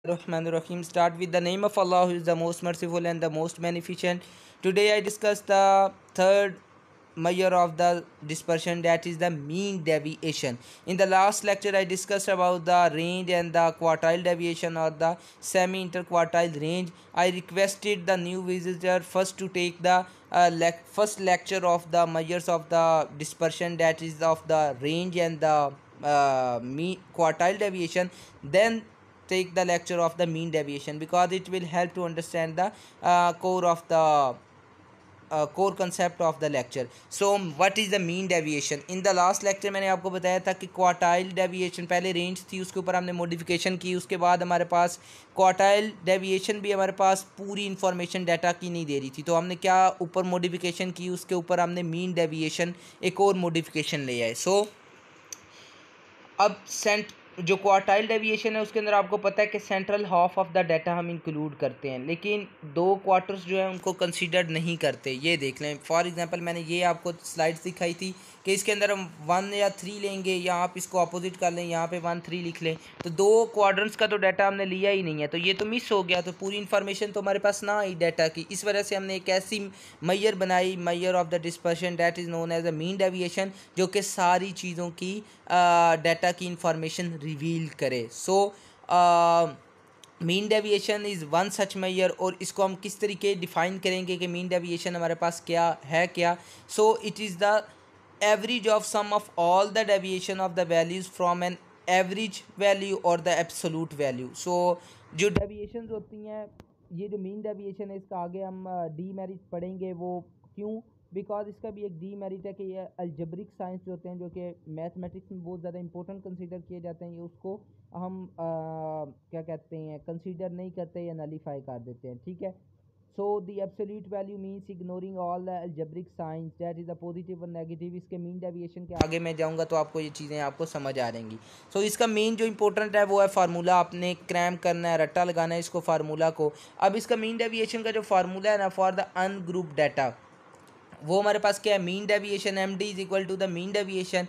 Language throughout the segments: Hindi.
Rahim. Start with the name of Allah, who is the most merciful and the most beneficent. Today I discuss the third measure of the dispersion, that is the mean deviation. In the last lecture I discussed about the range and the quartile deviation or the semi interquartile range. I requested the new visitor first to take the first lecture of the measures of the dispersion, that is of the range and the mean quartile deviation, then take the lecture of the mean deviation, because it will help to understand the core concept of the lecture. So what is the mean deviation? In the last lecture मैंने आपको बताया था कि क्वार्टाइल डेविएशन, पहले रेंज थी उसके ऊपर हमने मॉडिफिकेशन की, उसके बाद हमारे पास क्वार्टाइल डेविएशन भी हमारे पास पूरी इंफॉर्मेशन डाटा की नहीं दे रही थी, तो हमने क्या ऊपर मॉडिफिकेशन की, उसके ऊपर हमने मीन डेविएशन एक और मॉडिफिकेशन ले आए. सो अब जो क्वार्टाइल डेविएशन है उसके अंदर आपको पता है कि central half of the data हम इंक्लूड करते हैं, लेकिन दो क्वार्टर्स जो है उनको कंसीडर नहीं करते. ये देख लें, फॉर एग्जांपल मैंने ये आपको स्लाइड्स दिखाई थी कि इसके अंदर हम 1 या 3 लेंगे, या आप इसको अपोजिट कर लें, यहाँ पे 1 3 लिख लें, तो दो क्वाड्रेंट्स का तो डाटा हमने लिया ही नहीं है, तो ये तो मिस हो गया, तो पूरी इन्फॉर्मेशन तो हमारे पास ना आई डाटा की. इस वजह से हमने एक ऐसी मैयर बनाई, measure of the dispersion, that is known as a mean deviation, जो कि सारी चीज़ों की डाटा की इंफॉर्मेशन रिवील करे. So mean deviation is one such measure, और इसको हम किस तरीके डिफाइन करेंगे कि मीन डेविएशन हमारे पास क्या है. क्या so it is the average of sum of all the deviation of the values from an average value और द एब्सोलूट वैल्यू. सो जो डेविएशंस होती हैं, ये जो मीन डेविएशन है, इसका आगे हम डी मेरिट पढ़ेंगे. वो क्यों? बिकॉज इसका भी एक डी मेरिट है कि ये अलजब्रिक साइंस जो होते हैं, जो कि मैथमेटिक्स में बहुत ज़्यादा इंपॉर्टेंट कंसीडर किए जाते हैं, ये उसको हम क्या कहते हैं, कंसीडर नहीं करते या नलीफाई कर देते हैं. ठीक है. So the absolute value means ignoring all the algebraic science, that is the positive और नेगेटिव. इसके मीन डेविएशन के आगे मैं जाऊंगा तो आपको ये चीज़ें आपको समझ आ जाएंगी. सो इसका मेन जो इंपॉर्टेंट है वो है फार्मूला. आपने क्रैम करना है, रट्टा लगाना है इसको फार्मूला को. अब इसका मीन डेविएशन का जो फार्मूला है ना, फॉर द अनग्रुप डाटा, वो हमारे पास क्या है, mean deviation M D is equal to the mean deviation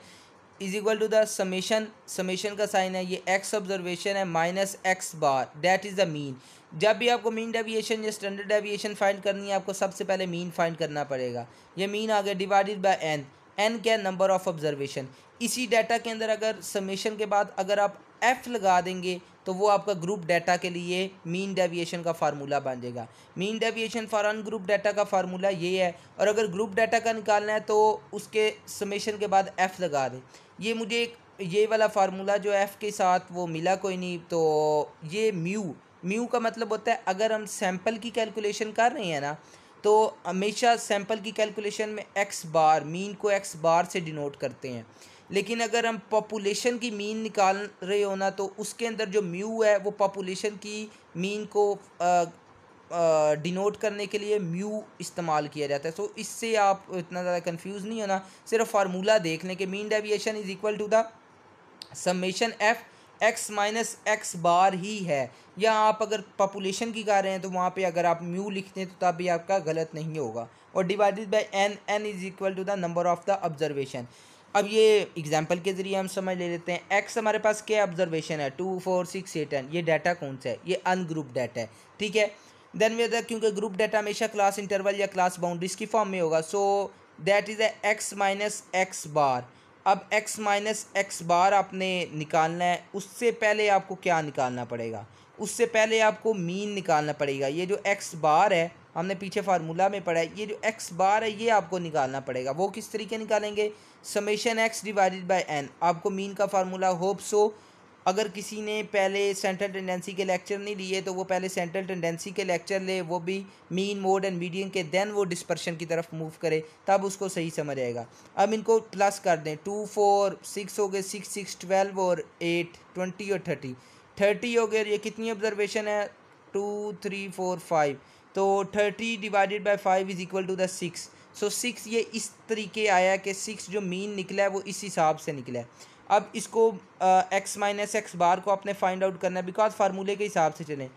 is equal to the summation. Summation का साइन है, ये एक्स ऑब्जर्वेशन है minus x bar, that is the mean. जब भी आपको मीन डेविएशन या स्टैंडर्ड डेविएशन फाइंड करनी है, आपको सबसे पहले मीन फाइंड करना पड़ेगा. ये मीन आ गया डिवाइडेड बाय एन. एन क्या है, नंबर ऑफ ऑब्जर्वेशन. इसी डाटा के अंदर अगर समेशन के बाद अगर आप एफ लगा देंगे तो वो आपका ग्रुप डाटा के लिए मीन डेविएशन का फार्मूला बन जाएगा. Mean deviation for on group data का फार्मूला ये है, और अगर ग्रुप डाटा का निकालना है तो उसके समेशन के बाद एफ़ लगा दें. ये मुझे ये वाला फार्मूला जो एफ़ के साथ वो मिला कोई नहीं, तो ये म्यू का मतलब होता है, अगर हम सैम्पल की कैलकुलेशन कर रहे हैं ना, तो हमेशा सैम्पल की कैलकुलेशन में एक्स बार, मीन को एक्स बार से डिनोट करते हैं. लेकिन अगर हम पॉपुलेशन की मीन निकाल रहे हो ना, तो उसके अंदर जो म्यू है वो पॉपुलेशन की मीन को डिनोट करने के लिए म्यू इस्तेमाल किया जाता है. सो इससे आप इतना ज़्यादा कंफ्यूज नहीं होना, सिर्फ फार्मूला देख लें कि mean deviation is equal to the summation f x minus x bar ही है. या आप अगर पॉपुलेशन की कर रहे हैं तो वहाँ पे अगर आप म्यू लिखते हैं तो तब भी आपका गलत नहीं होगा. और divided by n, n is equal to the number of the observation. अब ये एग्जांपल के ज़रिए हम समझ ले लेते हैं. एक्स हमारे पास क्या ऑब्जर्वेशन है, 2 4 6 8 10. ये डाटा कौन सा है, ये अनग्रुप डाटा है. ठीक है. देन वी अदर, क्योंकि ग्रुप डाटा हमेशा क्लास इंटरवल या क्लास बाउंड्रीज की फॉर्म में होगा. So that is x minus x bar. अब एक्स माइनस एक्स बार आपने निकालना है, उससे पहले आपको क्या निकालना पड़ेगा, उससे पहले आपको मीन निकालना पड़ेगा. ये जो एक्स बार है, हमने पीछे फार्मूला में पढ़ा है, ये जो एक्स बार है ये आपको निकालना पड़ेगा. वो किस तरीके निकालेंगे, summation x divided by n. आपको मीन का फार्मूला होप सो, अगर किसी ने पहले सेंट्रल टेंडेंसी के लेक्चर नहीं लिए तो वो पहले सेंट्रल टेंडेंसी के लेक्चर ले, वो भी मीन मोड एंड मीडियन के, देन वो डिस्पर्शन की तरफ मूव करे, तब उसको सही समझ आएगा. अब इनको प्लस कर दें, 2 4 6 हो गए, 6 6 12 और 8 20 और 30 हो गए. ये कितनी ऑब्जर्वेशन है, 2 3 4 5. तो 30 divided by 5 is equal to the 6. So 6 ये इस तरीके आया कि 6 जो मीन निकला है वो इस हिसाब से निकला है. अब इसको एक्स माइनस एक्स बार को आपने फाइंड आउट करना है, बिकॉज फार्मूले के हिसाब से चलें.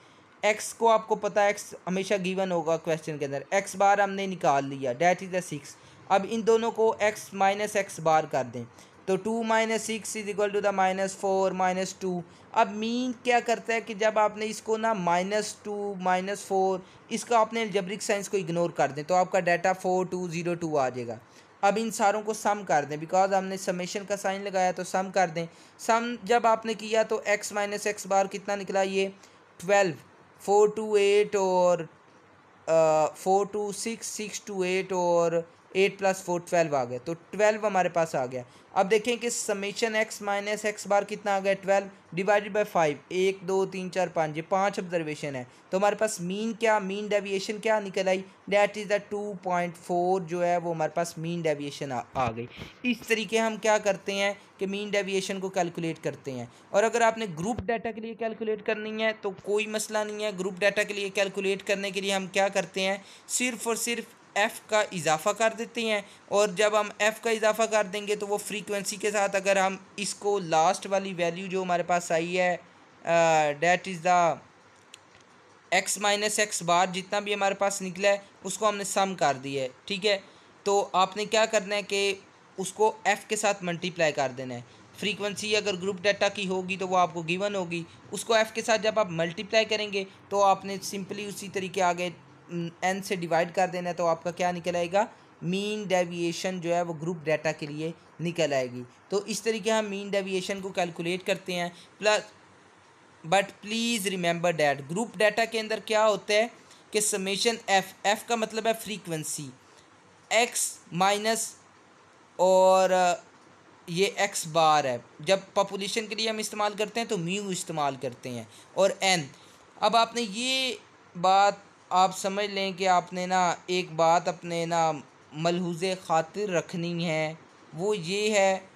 एक्स को आपको पता है, एक्स हमेशा गिवन होगा क्वेश्चन के अंदर. एक्स बार हमने निकाल लिया, डैट इज़ द 6. अब इन दोनों को एक्स माइनस एक्स बार कर दें, तो 2 - 6 इज इक्वल टू द -4 -2। अब मीन क्या करता है कि जब आपने इसको ना -2 -4 इसका आपने अलजेब्रिक साइंस को इग्नोर कर दें तो आपका डाटा 4202 आ जाएगा। अब इन सारों को सम कर दें, बिकॉज हमने समेशन का साइन लगाया तो सम कर दें। सम जब आपने किया तो x - x बार कितना निकला, ये 12, 4 to 8 और 4 to 6, 6 to 8 और 8 + 4 12 आ गया, तो 12 हमारे पास आ गया। अब देखें कि समेशन x - x बार कितना आ गया, 12 डिवाइडेड बाई 5, 1 2 3 4 5, ये 5 ऑब्जर्वेशन है। तो हमारे पास मीन क्या, मीन डेविएशन क्या निकल आई, डैट इज़ द 2.4 जो है वो हमारे पास मीन डेविएशन आ गई। इस तरीके हम क्या करते हैं कि मीन डेविएशन को कैलकुलेट करते हैं। और अगर आपने ग्रुप डाटा के लिए कैलकुलेट करनी है तो कोई मसला नहीं है। ग्रुप डाटा के लिए कैलकुलेट करने के लिए हम क्या करते हैं, सिर्फ़ और सिर्फ f का इजाफा कर देते हैं, और जब हम f का इजाफा कर देंगे तो वो फ्रीक्वेंसी के साथ अगर हम इसको लास्ट वाली वैल्यू जो हमारे पास आई है that is the x - x बार जितना भी हमारे पास निकला है उसको हमने सम कर दिया है, ठीक है। तो आपने क्या करना है कि उसको f के साथ मल्टीप्लाई कर देना है। फ्रीक्वेंसी अगर ग्रुप डाटा की होगी तो वो आपको गिवन होगी, उसको f के साथ जब आप मल्टीप्लाई करेंगे तो आपने सिंपली उसी तरीके आगे n से डिवाइड कर देना है, तो आपका क्या निकल आएगा, मीन डेविएशन जो है वो ग्रुप डाटा के लिए निकल आएगी। तो इस तरीके हम मीन डेविएशन को कैलकुलेट करते हैं। Plus but please remember that group data के अंदर क्या होता है कि समेशन एफ का मतलब है फ्रीक्वेंसी, एक्स माइनस और ये एक्स बार है। जब पॉपुलेशन के लिए हम इस्तेमाल करते हैं तो म्यू इस्तेमाल करते हैं, और एन। अब आपने ये बात आप समझ लें कि आपने ना एक बात अपने ना मलहूज़े ख़ातिर रखनी है, वो ये है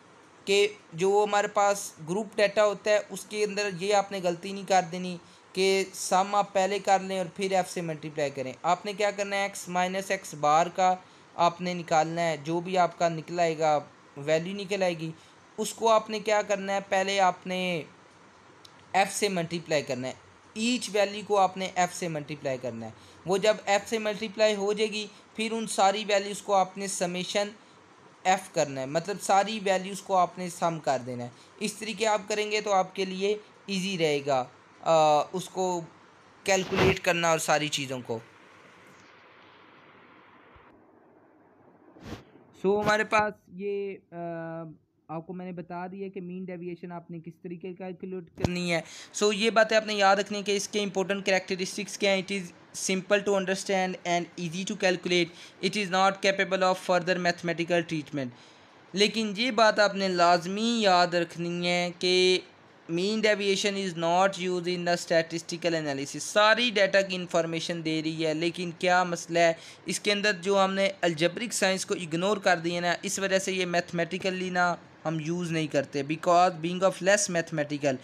कि जो हमारे पास ग्रुप डाटा होता है उसके अंदर ये आपने गलती नहीं कर देनी कि सम आप पहले कर लें और फिर एफ से मल्टीप्लाई करें। आपने क्या करना है, x - x बार का आपने निकालना है, जो भी आपका निकलाएगा वैल्यू निकल आएगी, उसको आपने क्या करना है, पहले आपने f से मल्टीप्लाई करना है। ईच वैल्यू को आपने f से मल्टीप्लाई करना है। वो जब f से मल्टीप्लाई हो जाएगी फिर उन सारी वैल्यूज़ को आपने समेशन f करना है, मतलब सारी वैल्यूज़ को आपने सम कर देना है। इस तरीके आप करेंगे तो आपके लिए इजी रहेगा उसको कैलकुलेट करना और सारी चीज़ों को। सो हमारे पास ये आपको मैंने बता दिया कि मीन डेविएशन आपने किस तरीके कैलकुलेट करनी है। सो ये बातें आपने याद रखनी है कि इसके इंपॉर्टेंट कैरेक्टरिस्टिक्स क्या हैं। It is simple to understand and easy to calculate, it is not capable of further mathematical treatment. लेकिन ये बात आपने लाजमी याद रखनी है कि mean deviation is not use in the statistical analysis. सारी डाटा की इंफॉर्मेशन दे रही है, लेकिन क्या मसला है, इसके अंदर जो हमने अलजेब्रिक साइंस को इग्नोर कर दिया ना, इस वजह से ये मैथमेटिकली ना हम यूज़ नहीं करते, because being of less mathematical,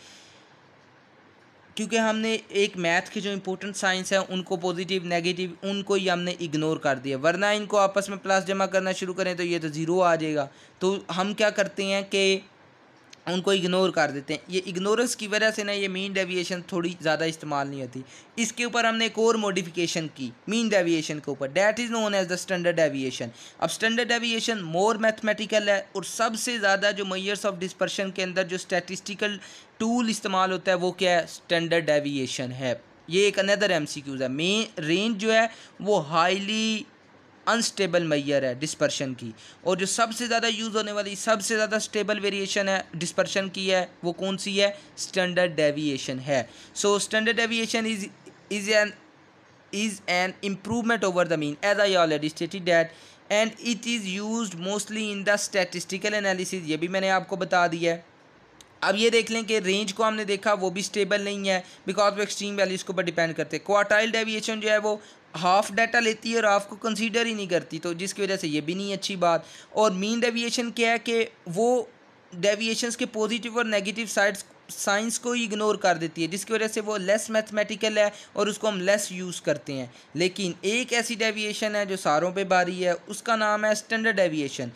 क्योंकि हमने एक मैथ के जो इंपॉर्टेंट साइंस है उनको पॉजिटिव नेगेटिव उनको ही हमने इग्नोर कर दिया। वरना इनको आपस में प्लस जमा करना शुरू करें तो ये तो ज़ीरो आ जाएगा। तो हम क्या करते हैं कि उनको इग्नोर कर देते हैं। ये इग्नोरेंस की वजह से ना ये मीन डेविएशन थोड़ी ज़्यादा इस्तेमाल नहीं होती। इसके ऊपर हमने एक और मॉडिफिकेशन की मीन डेविएशन के ऊपर, that is known as the standard deviation. अब स्टैंडर्ड डेविएशन मोर मैथमेटिकल है, और सबसे ज़्यादा जो मेजर्स ऑफ डिस्पर्शन के अंदर जो स्टैटिस्टिकल टूल इस्तेमाल होता है वो क्या है, स्टैंडर्ड डेविएशन है। ये एक अनदर MCQs है। मेन रेंज जो है वो हाईली अनस्टेबल मैयर है डिस्पर्शन की, और जो सबसे ज़्यादा यूज़ होने वाली सबसे ज़्यादा स्टेबल वेरिएशन है डिस्पर्शन की है वो कौन सी है, स्टैंडर्ड डेविएशन है। So standard deviation is an improvement over the mean, as I already stated that, and it is used mostly in the statistical analysis। ये भी मैंने आपको बता दिया है। अब ये देख लें कि रेंज को हमने देखा वो भी स्टेबल नहीं है, बिकॉज वो एक्सट्रीम वैल्यूज़ के ऊपर डिपेंड करते हैं। क्वार्टाइल डेविएशन जो है वो हाफ डाटा लेती है और हाफ को कंसीडर ही नहीं करती, तो जिसकी वजह से ये भी नहीं अच्छी बात। और मीन डेविएशन क्या है कि वो डेविएशंस के पॉजिटिव और नेगेटिव साइड्स साइंस को ही इग्नोर कर देती है, जिसकी वजह से वो लेस मैथमेटिकल है और उसको हम लेस यूज़ करते हैं। लेकिन एक ऐसी डेविएशन है जो सारों पे भारी है, उसका नाम है standard deviation.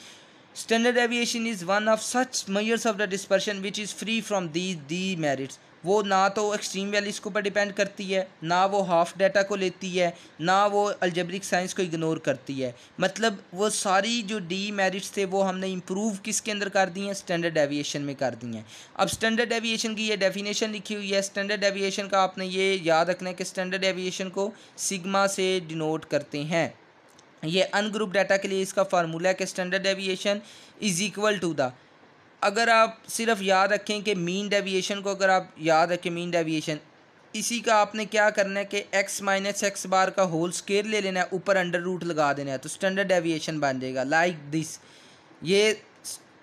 Standard deviation is one of such measures of the dispersion which is free from these demerits। वो ना तो एक्सट्रीम वैल्यूज़ के ऊपर डिपेंड करती है, ना वो हाफ डाटा को लेती है, ना वो अलजेब्रिक साइंस को इग्नोर करती है। मतलब वो सारी जो डी मेरिट्स थे वो हमने इम्प्रूव किसके अंदर कर दी हैं, स्टैंडर्ड डेविएशन में कर दी हैं। अब स्टैंडर्ड डेविएशन की ये डेफिनेशन लिखी हुई है। स्टैंडर्ड डेविएशन का आपने ये याद रखना है कि स्टैंडर्ड डेविएशन को सिग्मा से डिनोट करते हैं। ये अनग्रुप डाटा के लिए इसका फार्मूला है कि standard deviation is equal to the, अगर आप सिर्फ याद रखें कि मीन डेविएशन को, अगर आप याद रखें मीन डेविएशन, इसी का आपने क्या करना है कि x माइनस एक्स बार का होल स्क्वायर ले लेना है, ऊपर अंडर रूट लगा देना है, तो स्टैंडर्ड डेविएशन बन जाएगा लाइक दिस। ये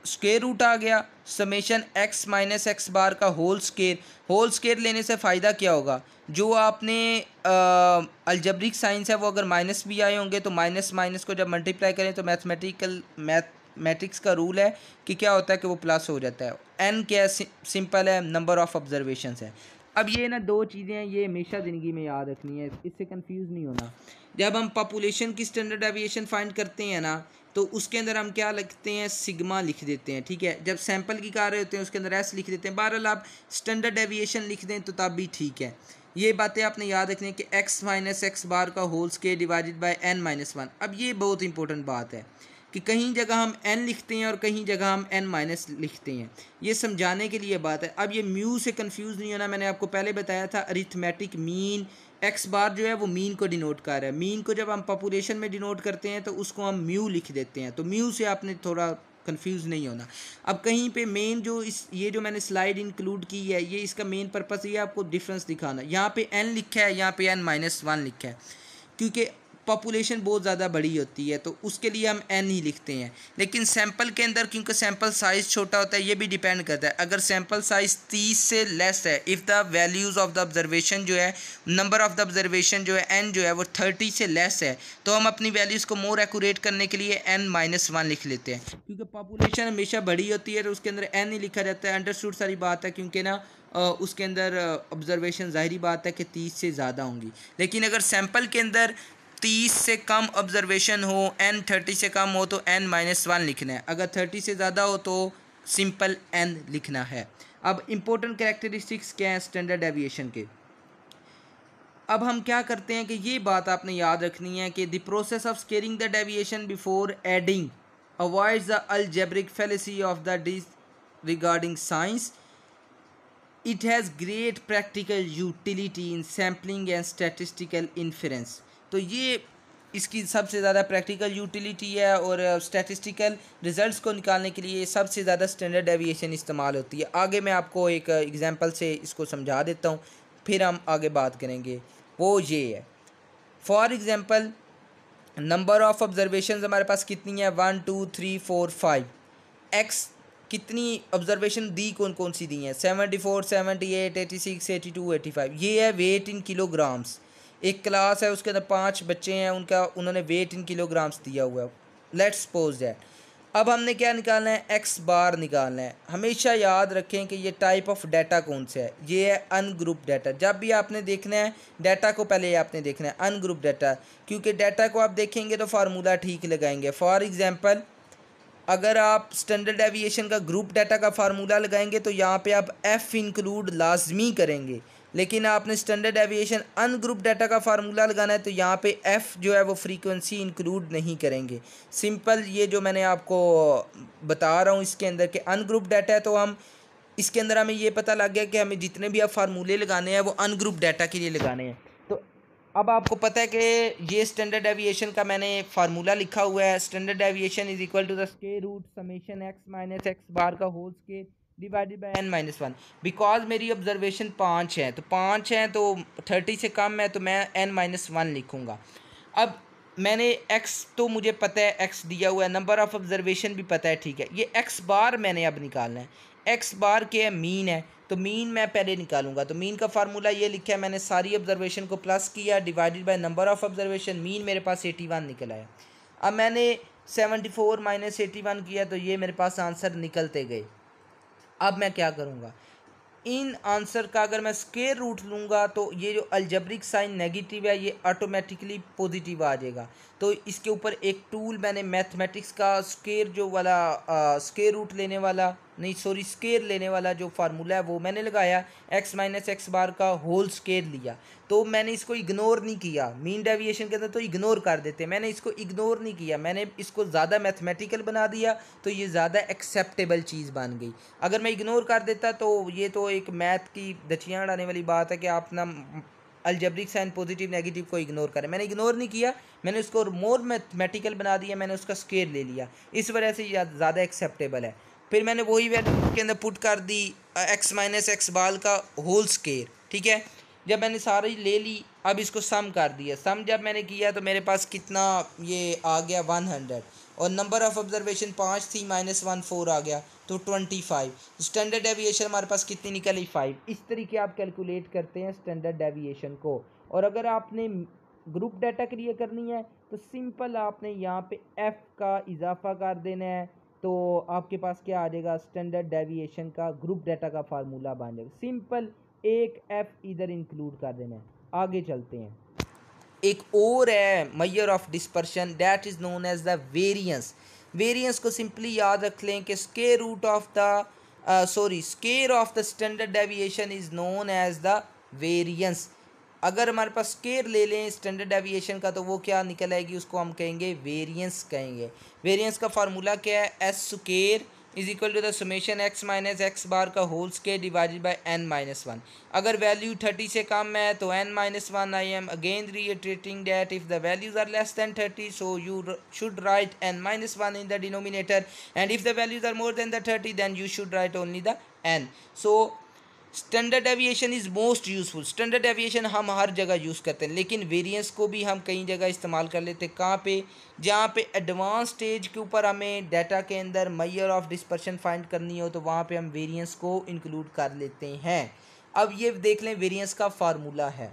स्क्वायर रूट आ गया summation x minus x bar का होल स्क्वायर लेने से फ़ायदा क्या होगा, जो आपने अलजेब्रिक साइंस है वो अगर माइनस भी आए होंगे तो माइनस माइनस को जब मल्टीप्लाई करें तो मैथमेटिक्स का रूल है कि क्या होता है कि वो प्लस हो जाता है। n क्या है, सिंपल है, नंबर ऑफ़ ऑब्जर्वेशंस है। अब ये ना दो चीज़ें हैं, ये हमेशा ज़िंदगी में याद रखनी है, इससे कंफ्यूज नहीं होना। जब हम पॉपुलेशन की स्टैंडर्ड डेविएशन फाइंड करते हैं ना, तो उसके अंदर हम क्या लिखते हैं, सिग्मा लिख देते हैं, ठीक है। जब सैंपल की कर रहे होते हैं उसके अंदर एस लिख देते हैं। बहरहाल आप स्टैंडर्ड डेविएशन लिख दें तो तब भी ठीक है। ये बातें आपने याद रखनी है कि x माइनस एक्स बार का whole square divided by n minus one. अब ये बहुत इंपॉर्टेंट बात है कि कहीं जगह हम n लिखते हैं और कहीं जगह हम n माइनस लिखते हैं, ये समझाने के लिए बात है। अब ये म्यू से कंफ्यूज नहीं होना, मैंने आपको पहले बताया था अरिथमेटिक मीन एक्स बार जो है वो मीन को डिनोट कर रहा है। मीन को जब हम पॉपुलेशन में डिनोट करते हैं तो उसको हम म्यू लिख देते हैं, तो म्यू से आपने थोड़ा कंफ्यूज नहीं होना। अब कहीं पे मेन जो ये जो मैंने स्लाइड इंक्लूड की है, ये इसका मेन पर्पस ये आपको डिफरेंस दिखाना। यहाँ पे n लिखा है, यहाँ पे n माइनस वन लिखा है, क्योंकि पॉपुलेशन बहुत ज़्यादा बड़ी होती है तो उसके लिए हम n ही लिखते हैं। लेकिन सैंपल के अंदर क्योंकि सैंपल साइज़ छोटा होता है, ये भी डिपेंड करता है। अगर सैंपल साइज़ 30 से लेस है, if the values of the observation जो है, नंबर ऑफ द ऑब्जर्वेशन जो है n जो है वो 30 से लेस है, तो हम अपनी वैल्यूज़ को मोर एक्यूरेट करने के लिए n माइनस वन लिख लेते हैं। क्योंकि पॉपुलेशन हमेशा बड़ी होती है तो उसके अंदर n ही लिखा जाता है। अंडरस्टूड सारी बात है, क्योंकि ना उसके अंदर ऑब्जर्वेशन ज़ाहिरी बात है कि 30 से ज़्यादा होंगी। लेकिन अगर सैंपल के अंदर 30 से कम ऑब्जर्वेशन हो, n 30 से कम हो तो n माइनस वन लिखना है, अगर 30 से ज़्यादा हो तो सिंपल n लिखना है। अब इम्पोर्टेंट कैरेक्टरिस्टिक्स क्या हैं स्टैंडर्ड डेविएशन के। अब हम क्या करते हैं कि ये बात आपने याद रखनी है कि the process of squaring the deviation before adding avoids the algebraic fallacy of the regarding science. It has great practical utility in sampling and statistical inference. तो ये इसकी सबसे ज़्यादा प्रैक्टिकल यूटिलिटी है और स्टैटिस्टिकल रिजल्ट्स को निकालने के लिए सबसे ज़्यादा स्टैंडर्ड डेविएशन इस्तेमाल होती है। आगे मैं आपको एक एग्जांपल से इसको समझा देता हूँ, फिर हम आगे बात करेंगे। वो ये है, for example number of observation हमारे पास कितनी है, 1 2 3 4 5। एक्स कितनी ऑब्जर्वेशन दी कौन कौन सी दी हैं, 74 78 86 82 85। ये है वेट इन किलोग्राम्स। एक क्लास है उसके अंदर 5 बच्चे हैं, उन्होंने वेट इन किलोग्राम्स दिया हुआ है, लेट्स सपोज दैट। अब हमने क्या निकालना है, एक्स बार निकालना है। हमेशा याद रखें कि ये टाइप ऑफ डाटा कौन सा है, ये है अनग्रुप डाटा। जब भी आपने देखना है डाटा को, पहले आपने देखना है अनग्रुप डाटा, क्योंकि डाटा को आप देखेंगे तो फार्मूला ठीक लगाएंगे। फॉर एग्जांपल अगर आप स्टैंडर्ड डेविएशन का ग्रुप डाटा का फार्मूला लगाएंगे तो यहाँ पे आप एफ़ इंक्लूड लाजमी करेंगे, लेकिन आपने स्टैंडर्ड डेविएशन अनग्रुप डाटा का फार्मूला लगाना है तो यहाँ पे एफ़ जो है वो फ्रीक्वेंसी इंक्लूड नहीं करेंगे। सिंपल ये जो मैंने आपको बता रहा हूँ इसके अंदर के अनग्रुप डाटा है, तो हम इसके अंदर हमें ये पता लग गया कि हमें जितने भी आप फार्मूले लगाने हैं वो अनग्रुप डाटा के लिए लगाने हैं। तो अब आपको पता है कि ये स्टैंडर्ड डेविएशन का मैंने फार्मूला लिखा हुआ है, standard deviation is equal to the square root summation x minus x bar का whole square divided by n minus one. Because मेरी ऑब्जर्वेशन 5 है, तो 5 है तो 30 से कम है तो मैं n माइनस वन लिखूँगा। अब मैंने x तो मुझे पता है, x दिया हुआ है, नंबर ऑफ़ ऑब्जर्वेशन भी पता है, ठीक है। ये x बार मैंने अब निकालना है। x बार के मीन है, तो मीन मैं पहले निकालूंगा। तो मीन का फार्मूला ये लिखा है, मैंने सारी ऑब्जर्वेशन को प्लस किया divided by number of observation. Mean मेरे पास 81 निकला है। अब मैंने 74 माइनस 81 किया तो ये मेरे पास आंसर निकलते गए। अब मैं क्या करूँगा, इन आंसर का अगर मैं स्क्वायर रूट लूँगा तो ये जो अलजेब्रिक साइन नेगेटिव है ये ऑटोमेटिकली पॉजिटिव आ जाएगा। तो इसके ऊपर एक टूल मैंने मैथमेटिक्स का स्क्वायर जो वाला स्क्वायर रूट लेने वाला नहीं सॉरी स्केयर लेने वाला जो फार्मूला है वो मैंने लगाया, एक्स माइनस एक्स बार का होल स्केयर लिया। तो मैंने इसको इग्नोर नहीं किया, मीन डेविएशन के अंदर तो इग्नोर कर देते, मैंने इसको इग्नोर नहीं किया, मैंने इसको ज़्यादा मैथमेटिकल बना दिया, तो ये ज़्यादा एक्सेप्टेबल चीज़ बन गई। अगर मैं इग्नोर कर देता तो ये तो एक मैथ की दचियाँ उड़ाने वाली बात है कि आप ना अलजेब्रिक साइन पॉजिटिव नेगेटिव को इग्नोर करें। मैंने इग्नोर नहीं किया, मैंने उसको मोर मैथमेटिकल बना दिया, मैंने उसका स्केयर ले लिया, इस वजह से ज़्यादा एक्सेप्टेबल है। फिर मैंने वही वैल्यू के अंदर पुट कर दी एक्स माइनस एक्स बाल का होल स्केयर, ठीक है। जब मैंने सारी ले ली, अब इसको सम कर दिया, सम जब मैंने किया तो मेरे पास कितना ये आ गया 100, और नंबर ऑफ ऑब्जर्वेशन 5 थी, -1 4 आ गया, तो 25। स्टैंडर्ड डेविएशन हमारे पास कितनी निकली 5। इस तरीके आप कैलकुलेट करते हैं स्टैंडर्ड डेविएशन को। और अगर आपने ग्रुप डाटा क्रिएट करनी है तो सिंपल आपने यहाँ पे एफ़ का इजाफा कर देना है, तो आपके पास क्या आ जाएगा, स्टैंडर्ड डेविएशन का ग्रुप डाटा का फार्मूला बन जाएगा। सिंपल एक एफ़ इधर इंक्लूड कर देना है। आगे चलते हैं, एक और है measure of dispersion, that is known as the variance. Variance को सिंपली याद रख लें कि square root of the square of the standard deviation is known as the variance. अगर हमारे पास स्क्वायर ले लें स्टैंडर्ड डेविएशन का तो वो क्या निकल आएगी, उसको हम कहेंगे वेरिएंस कहेंगे। वेरिएंस का फार्मूला क्या है, S square is equal to the summation x minus x bar का whole square divided by N minus 1। अगर वैल्यू 30 से कम है तो n minus 1। I am again reiterating that if the values are less than 30 so you should write n minus 1 in the denominator, and if the values are more than the 30 then you should write only the n. So standard deviation is most useful. Standard deviation हम हर जगह यूज़ करते हैं, लेकिन वेरिएंस को भी हम कई जगह इस्तेमाल कर लेते हैं। कहाँ पे, जहाँ पे एडवांस स्टेज के ऊपर हमें डाटा के अंदर मेजर ऑफ डिस्पर्शन फाइंड करनी हो तो वहाँ पे हम वेरिएंस को इंक्लूड कर लेते हैं। अब ये देख लें वेरिएंस का फार्मूला है।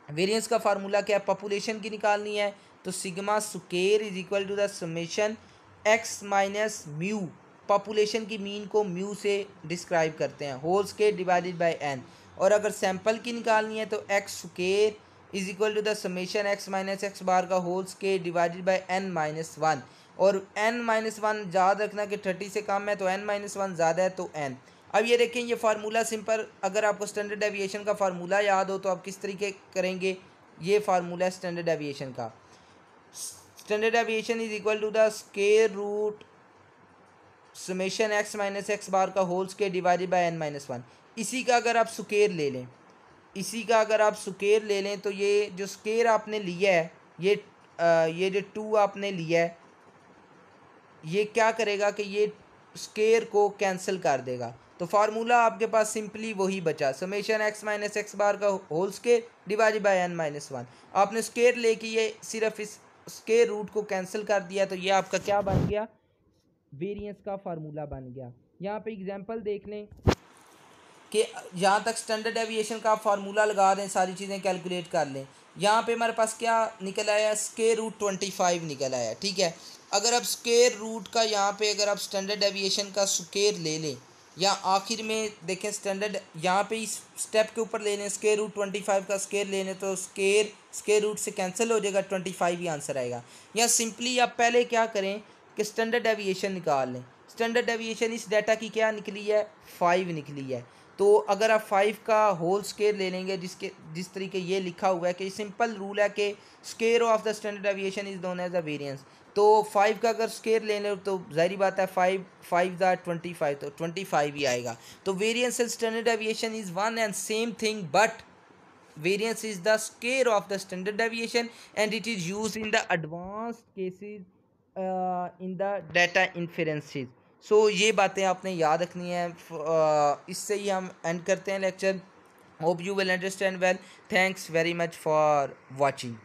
वेरिएंस का फार्मूला क्या है, पॉपुलेशन की निकालनी है तो sigma square is equal to the summation x minus mu, population की मीन को म्यू से डिस्क्राइब करते हैं, whole square divided by N. और अगर सैंपल की निकालनी है तो x square is equal to the summation x minus x bar का whole square divided by N minus 1। और एन माइनस 1 याद रखना कि 30 से कम है तो एन माइनस 1 ज़्यादा है तो एन। अब ये देखें ये फार्मूला सिंपल, अगर आपको स्टैंडर्ड डेविएशन का फार्मूला याद हो तो आप किस तरीके करेंगे, ये फार्मूला है स्टैंडर्ड डेविएशन का। Standard deviation is equal to the square root summation x minus x bar का whole square divided by N minus 1। इसी का अगर आप स्क्वायर ले लें, इसी का अगर आप स्क्वायर ले लें तो ये जो स्क्वायर आपने लिया है, ये जो 2 आपने लिया है, ये क्या करेगा कि ये स्क्वायर को कैंसिल कर देगा। तो फार्मूला आपके पास सिंपली वही बचा, summation x minus x bar का whole square divided by N minus 1। आपने स्क्वायर लेके ये सिर्फ इस स्क्वायर रूट को कैंसिल कर दिया तो ये आपका क्या बन गया, वेरिएंस का फार्मूला बन गया। यहाँ पे एग्जांपल देख लें कि यहाँ तक स्टैंडर्ड डेविएशन का फार्मूला लगा दें, सारी चीज़ें कैलकुलेट कर लें। यहाँ पे हमारे पास क्या निकल आया, स्क्वायर रूट 25 निकल आया, ठीक है। अगर आप स्क्वायर रूट का यहाँ पे अगर आप स्टैंडर्ड डेविएशन का स्क्वायर ले लें, या आखिर में देखें स्टैंडर्ड यहाँ पे इस स्टेप के ऊपर ले लें, स्क्वायर रूट 25 का स्क्वायर ले लें तो स्क्वायर रूट से कैंसिल हो जाएगा, 25 ही आंसर आएगा। या सिंपली आप पहले क्या करें कि स्टैंडर्ड डेविएशन निकाल लें। स्टैंडर्ड डेविएशन इस डाटा की क्या निकली है, 5 निकली है। तो अगर आप 5 का होल स्क्वायर ले लेंगे, जिस तरीके ये लिखा हुआ है कि सिंपल रूल है कि square of the standard deviation is known as the variance, तो 5 का अगर स्क्वायर ले लें तो जाहिर बात है 5 द 25 तो 25 ही आएगा। तो variance and standard deviation is one and same thing, but variance is the square of the standard deviation and it is used in the advanced cases in the data inferences. So ये बातें आपने याद रखनी है। इससे ही हम एंड करते हैं lecture. Hope you will understand well. Thanks very much for watching.